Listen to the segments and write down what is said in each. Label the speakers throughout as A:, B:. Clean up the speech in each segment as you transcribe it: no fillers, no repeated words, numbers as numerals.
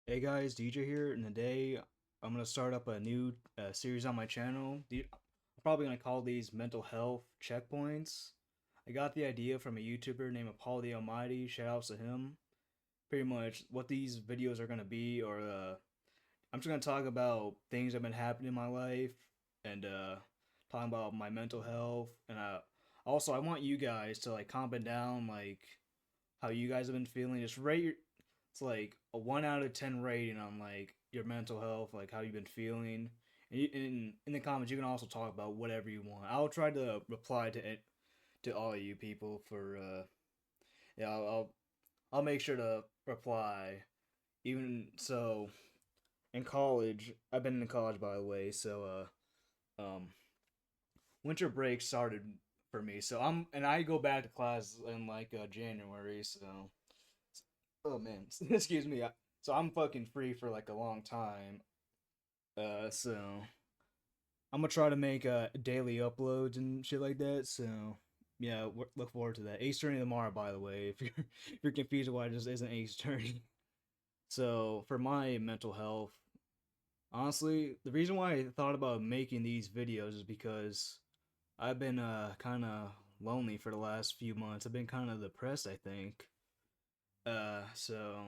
A: Hey guys, DJ here, and today I'm gonna start up a new series on my channel. I'm probably gonna call these mental health checkpoints. I got the idea from a YouTuber named Paul the Almighty. Shout outs to him. Pretty much what these videos are gonna be, or I'm just gonna talk about things that have been happening in my life, and talking about my mental health, and also I want you guys to like comment down like how you guys have been feeling. Just rate your, it's like a 1 out of 10 rating on like your mental health, like how you've been feeling. And in the comments, you can also talk about whatever you want. I'll try to reply to it to all of you people for yeah. I'll make sure to reply. Even so, in college, I've been in college by the way. So winter break started for me. So I go back to class in like January. So oh man, excuse me. So I'm fucking free for like a long time. So I'm gonna try to make daily uploads and shit like that. So yeah, look forward to that. Ace Attorney tomorrow, by the way. If you're confused why it just isn't Ace Attorney. So for my mental health, honestly, the reason why I thought about making these videos is because I've been kind of lonely for the last few months. I've been kind of depressed, I think. So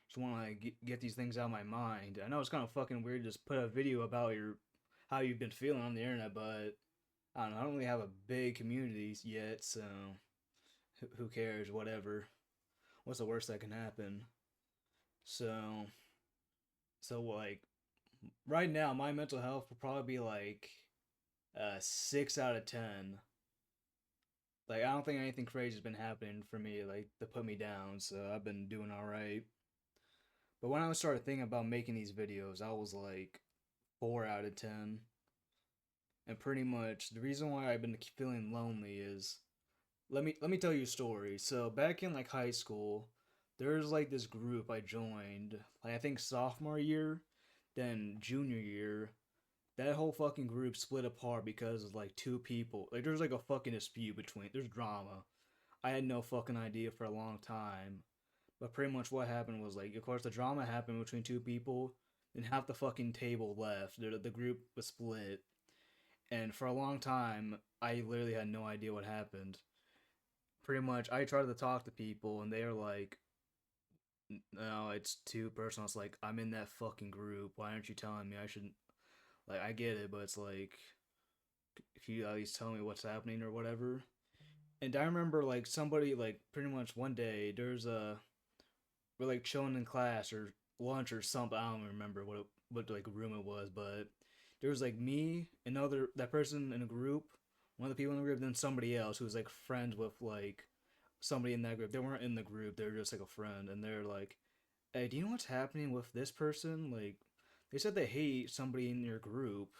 A: just want to get these things out of my mind. I know it's kind of fucking weird to just put a video about your how you've been feeling on the internet, but I don't know. I don't really have a big community yet, so who cares? Whatever. What's the worst that can happen? So like right now, my mental health will probably be like 6 out of 10. Like I don't think anything crazy has been happening for me like to put me down, so I've been doing all right. But when I started thinking about making these videos, I was like 4 out of 10. And pretty much the reason why I've been feeling lonely is let me tell you a story. So back in like high school, there's like this group I joined, like I think sophomore year, then junior year. That whole fucking group split apart because of like two people. Like there's like a fucking dispute between. There's drama. I had no fucking idea for a long time. But pretty much what happened was like, of course, the drama happened between two people, and half the fucking table left. The group was split, and for a long time, I literally had no idea what happened. Pretty much, I tried to talk to people, and they're like, "No, it's too personal." It's like I'm in that fucking group. Why aren't you telling me? I should like I get it, but it's like if you at least tell me what's happening or whatever. And I remember like somebody like pretty much one day there's a we're like chilling in class or lunch or something. I don't remember what like room it was, but there was like me, another that person in a group, one of the people in the group, then somebody else who was like friends with like somebody in that group. They weren't in the group; they were just like a friend, and they're like, "Hey, do you know what's happening with this person? Like, they said they hate somebody in your group."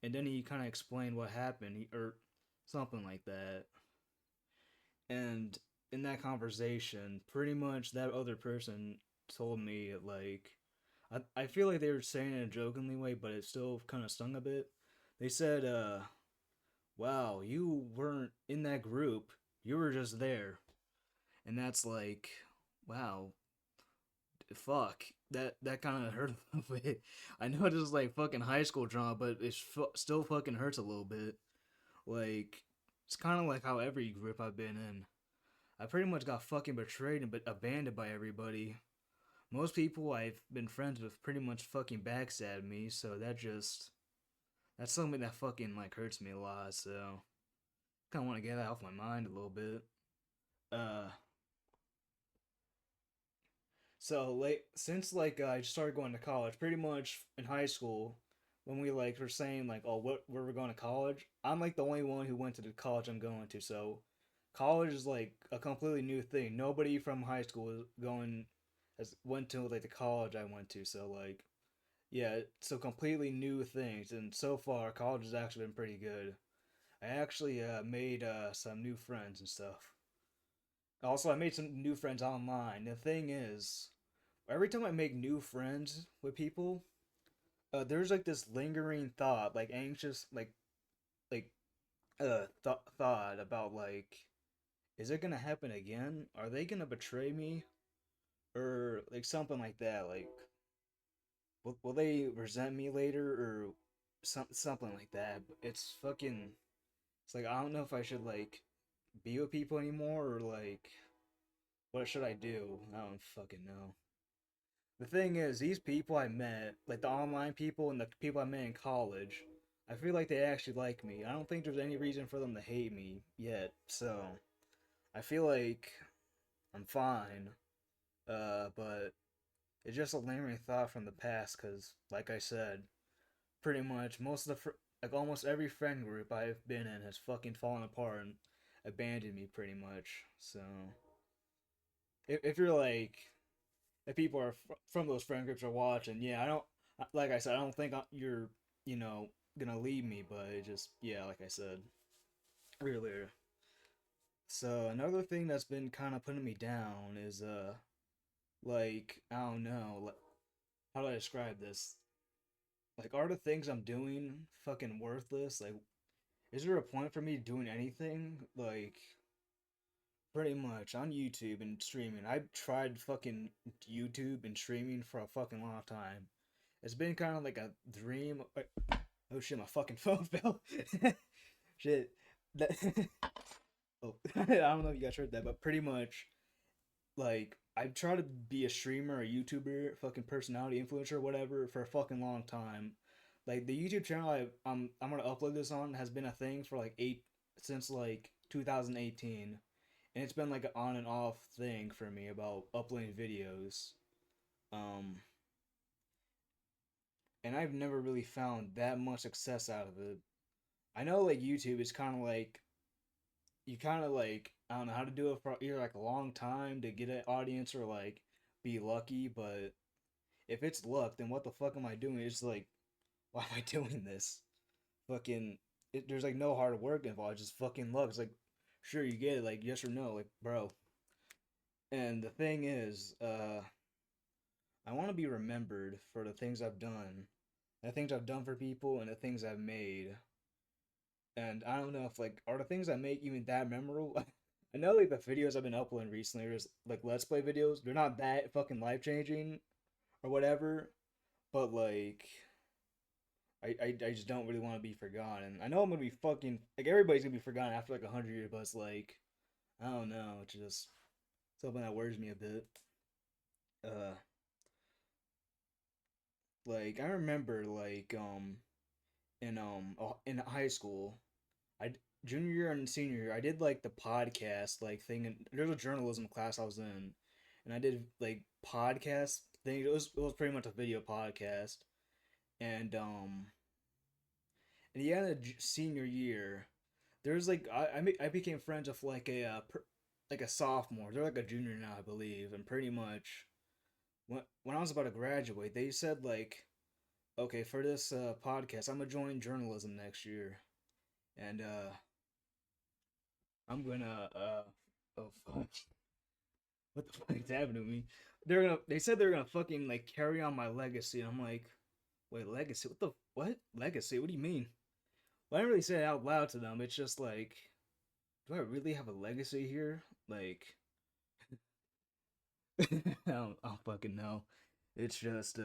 A: And then he kind of explained what happened, or something like that. And in that conversation, pretty much that other person told me like I feel like they were saying it in a jokingly way, but it still kind of stung a bit. They said, wow, you weren't in that group. You were just there." And that's like, wow, fuck. That kind of hurt a little bit. I know this is like fucking high school drama, but it still fucking hurts a little bit. Like, it's kind of like how every group I've been in. I pretty much got fucking betrayed and abandoned by everybody. Most people I've been friends with pretty much fucking backstabbed me, so that's something that fucking like hurts me a lot. So kind of want to get that off my mind a little bit. Uh, so like since like I started going to college, pretty much in high school, when we like were saying like, oh, what where we're going to college, I'm like the only one who went to the college I'm going to. So college is like a completely new thing. Nobody from high school is going has went to like the college I went to. So like yeah, so completely new things. And so far, college has actually been pretty good. I actually made some new friends and stuff. Also, I made some new friends online. The thing is, every time I make new friends with people, there's like this lingering thought, like anxious, thought about like, is it gonna happen again? Are they gonna betray me? or like something like that. Like, will they resent me later or something like that? It's fucking. It's like I don't know if I should like be with people anymore or like what should I do? I don't fucking know. The thing is, these people I met, like the online people and the people I met in college, I feel like they actually like me. I don't think there's any reason for them to hate me yet. So I feel like I'm fine. But it's just a lingering thought from the past, because, like I said, pretty much most of the like almost every friend group I've been in has fucking fallen apart and abandoned me pretty much. So if you're like if people are from those friend groups are watching, yeah, I don't like I said I don't think you're you know gonna leave me, but it just yeah, like I said earlier. So another thing that's been kind of putting me down is like I don't know like, how do I describe this? Like, are the things I'm doing fucking worthless? Like, is there a point for me doing anything? Like, pretty much on YouTube and streaming. I've tried fucking YouTube and streaming for a fucking long time. It's been kind of like a dream. Oh shit, my fucking phone fell. Shit. That, oh, I don't know if you guys heard that, but pretty much, like, I've tried to be a streamer, a YouTuber, fucking personality influencer, whatever, for a fucking long time. Like the YouTube channel I'm gonna upload this on has been a thing for like eight since like 2018, and it's been like an on and off thing for me about uploading videos. Um, and I've never really found that much success out of it. I know like YouTube is kind of like you kind of like I don't know how to do it for either like a long time to get an audience or like be lucky, but if it's luck, then what the fuck am I doing? It's like why am I doing this? Fucking there's like no hard work involved, it's just fucking luck. It's like sure you get it, like yes or no, like bro. And the thing is, I want to be remembered for the things I've done, the things I've done for people, and the things I've made. And I don't know if like are the things I make even that memorable. I know like the videos I've been uploading recently, are just like let's play videos. They're not that fucking life changing or whatever, but like I just don't really want to be forgotten. I know I'm gonna be fucking like everybody's gonna be forgotten after like 100 years, but it's like I don't know. It's just something that worries me a bit. Uh, like I remember in high school, I junior year and senior year, I did like the podcast like thing, and there's a journalism class I was in, and I did like podcast thing. It was pretty much a video podcast, and in the end of senior year, there's like I became friends with like like a sophomore. They're like a junior now, I believe, and pretty much when I was about to graduate, they said like, okay, for this podcast, I'm gonna join journalism next year, and I'm gonna oh fuck, what the fuck is happening to me? They said they're gonna fucking like carry on my legacy, and I'm like, wait, legacy? What legacy? What do you mean? Well, I didn't really say it out loud to them. It's just like, do I really have a legacy here? Like, I don't fucking know. It's just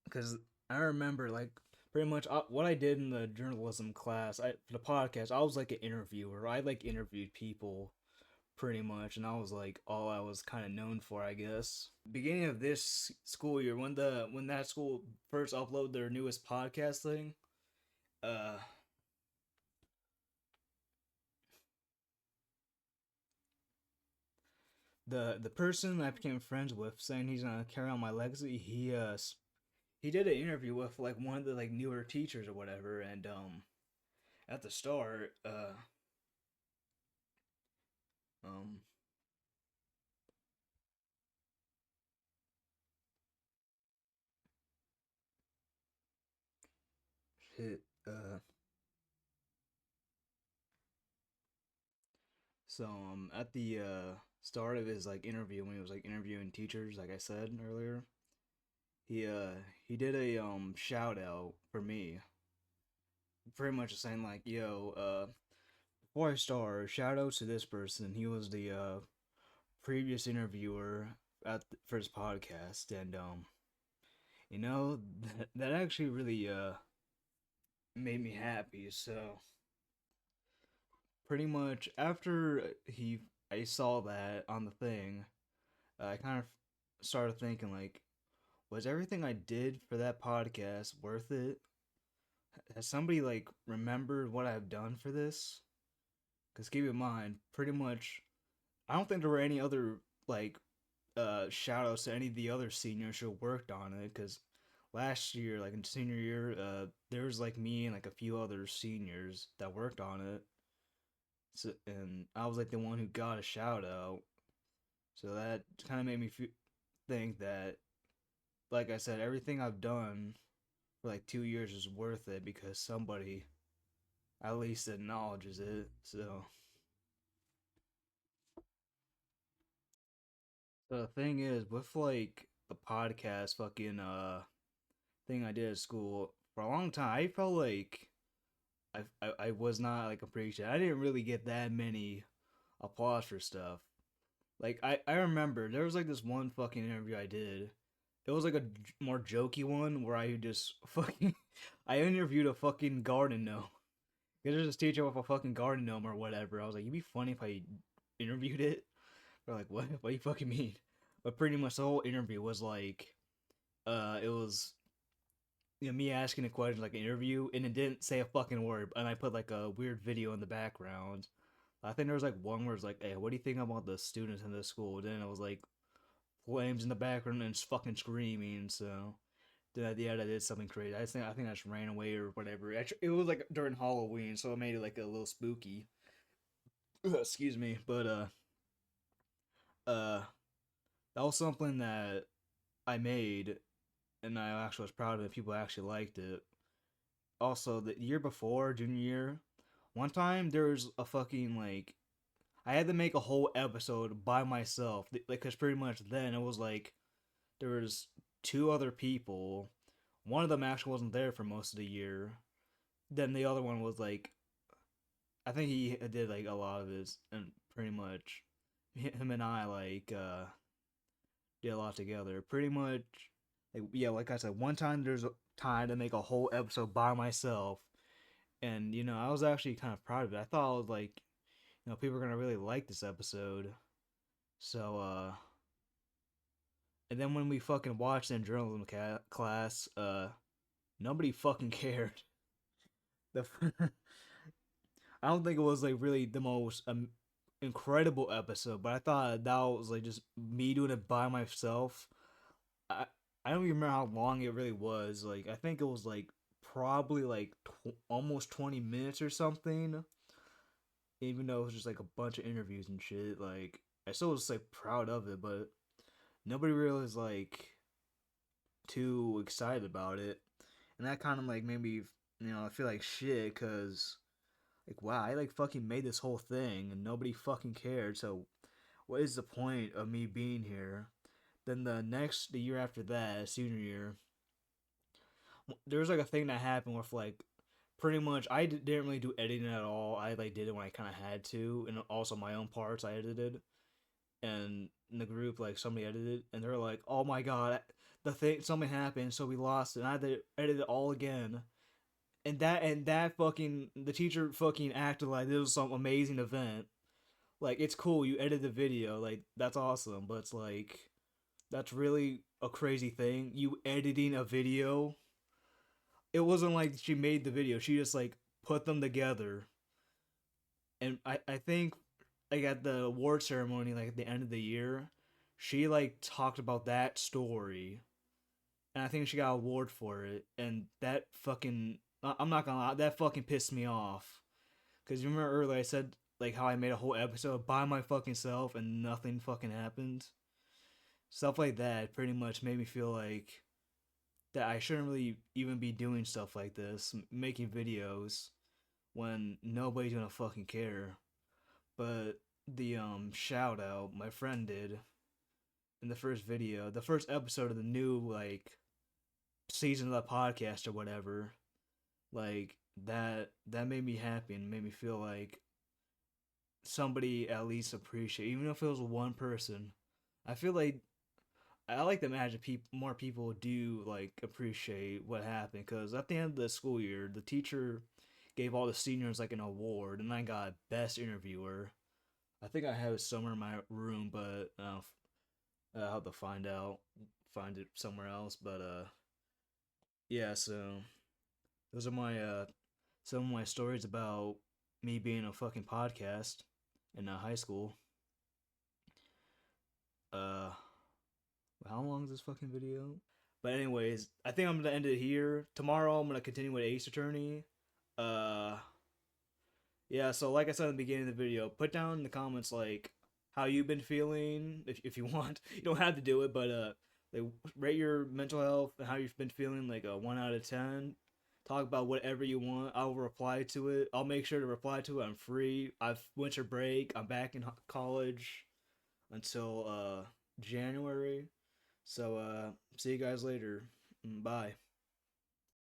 A: because I remember like pretty much what I did in the journalism class. I for the podcast, I was like an interviewer. I like interviewed people pretty much, and I was like all I was kind of known for, I guess. Beginning of this school year, when that school first uploaded their newest podcast thing, uh, the person I became friends with, saying he's gonna carry on my legacy, he did an interview with like one of the like newer teachers or whatever, and at the start, um, shit, so at the start of his like interview when he was like interviewing teachers, like I said earlier, he uh he did a shout out for me, pretty much saying like, yo, before I start, shout out to this person. He was the previous interviewer for his podcast, and that actually really made me happy. So pretty much after I saw that on the thing, I kind of started thinking like, was everything I did for that podcast worth it? Has somebody like remembered what I've done for this? Because keep in mind, pretty much, I don't think there were any other like shout outs to any of the other seniors who worked on it. Because last year, like in senior year, there was like me and like a few other seniors that worked on it. So, and I was like the one who got a shout out. So that kind of made me think that, like I said, everything I've done for like 2 years is worth it because somebody at least acknowledges it. So the thing is, with like the podcast fucking thing I did at school for a long time, I felt like I was not like appreciated. I didn't really get that many applause for stuff. Like I remember there was like this one fucking interview I did. It was like a more jokey one where I just fucking I interviewed a fucking garden gnome. There's this teacher with a fucking garden gnome or whatever. I was like, it'd be funny if I interviewed it. They're like, what? What do you fucking mean? But pretty much the whole interview was like, it was me asking a question like an interview, and it didn't say a fucking word, and I put like a weird video in the background. I think there was like one where it's like, "Hey, what do you think about the students in this school?" Then it was like flames in the background and fucking screaming. So then at the end, I did something crazy. I think I just ran away or whatever. Actually, it was like during Halloween, so it made it like a little spooky. Excuse me, but uh, that was something that I made, and I actually was proud of it. People actually liked it. Also, the year before, junior year, one time there was a fucking like I had to make a whole episode by myself. Like, cause pretty much then it was like there was two other people. One of them actually wasn't there for most of the year. Then the other one was like, I think he did like a lot of his, and pretty much him and I like did a lot together. Pretty much, like yeah, like I said, one time there's a time to make a whole episode by myself, and I was actually kind of proud of it. I thought I was like, people are gonna really like this episode. So and then when we fucking watched in journalism class, nobody fucking cared. The I don't think it was like really the most incredible episode, but I thought that was like just me doing it by myself. I I don't even remember how long it really was. Like I think it was like probably like almost 20 minutes or something. Even though it was just like a bunch of interviews and shit. Like I still was like proud of it, but nobody really was like too excited about it, and that kind of like made me I feel like shit because like wow I like fucking made this whole thing and nobody fucking cared. So what is the point of me being here? Then the year after that, senior year, there was like a thing that happened with like pretty much didn't really do editing at all. I like did it when I kind of had to, and also my own parts I edited. And in the group, like somebody edited, and they're like, "Oh my god, the thing something happened, so we lost it." And I had to edit it all again. And that fucking the teacher fucking acted like this was some amazing event. Like it's cool, you edit the video, like that's awesome, but it's like that's really a crazy thing. You editing a video. It wasn't like she made the video; she just like put them together. And I think like at the award ceremony, like at the end of the year, she like talked about that story, and I think she got an award for it. And that fucking, I'm not gonna lie, that fucking pissed me off. Cause you remember earlier I said like how I made a whole episode by my fucking self and nothing fucking happened. Stuff like that pretty much made me feel like that I shouldn't really even be doing stuff like this, making videos when nobody's gonna fucking care. But the shout out my friend did in the first video, the first episode of the new like season of the podcast or whatever, like that made me happy and made me feel like somebody at least appreciate, even if it was one person. I feel like I like to imagine more people do like appreciate what happened, because at the end of the school year, the teacher gave all the seniors like an award, and I got best interviewer. I think I have it somewhere in my room, but I'll have to find it somewhere else. But yeah. So those are my some of my stories about me being a fucking podcast in high school. Uh, how long is this fucking video? But anyways, I think I'm gonna end it here. Tomorrow I'm gonna continue with Ace Attorney. Uh, yeah. So like I said in the beginning of the video, put down in the comments like how you've been feeling if you want. You don't have to do it, but like rate your mental health and how you've been feeling like a 1 out of 10. Talk about whatever you want. I'll reply to it. I'll make sure to reply to it. I'm free. I've winter break. I'm back in college until January. So see you guys later. Bye.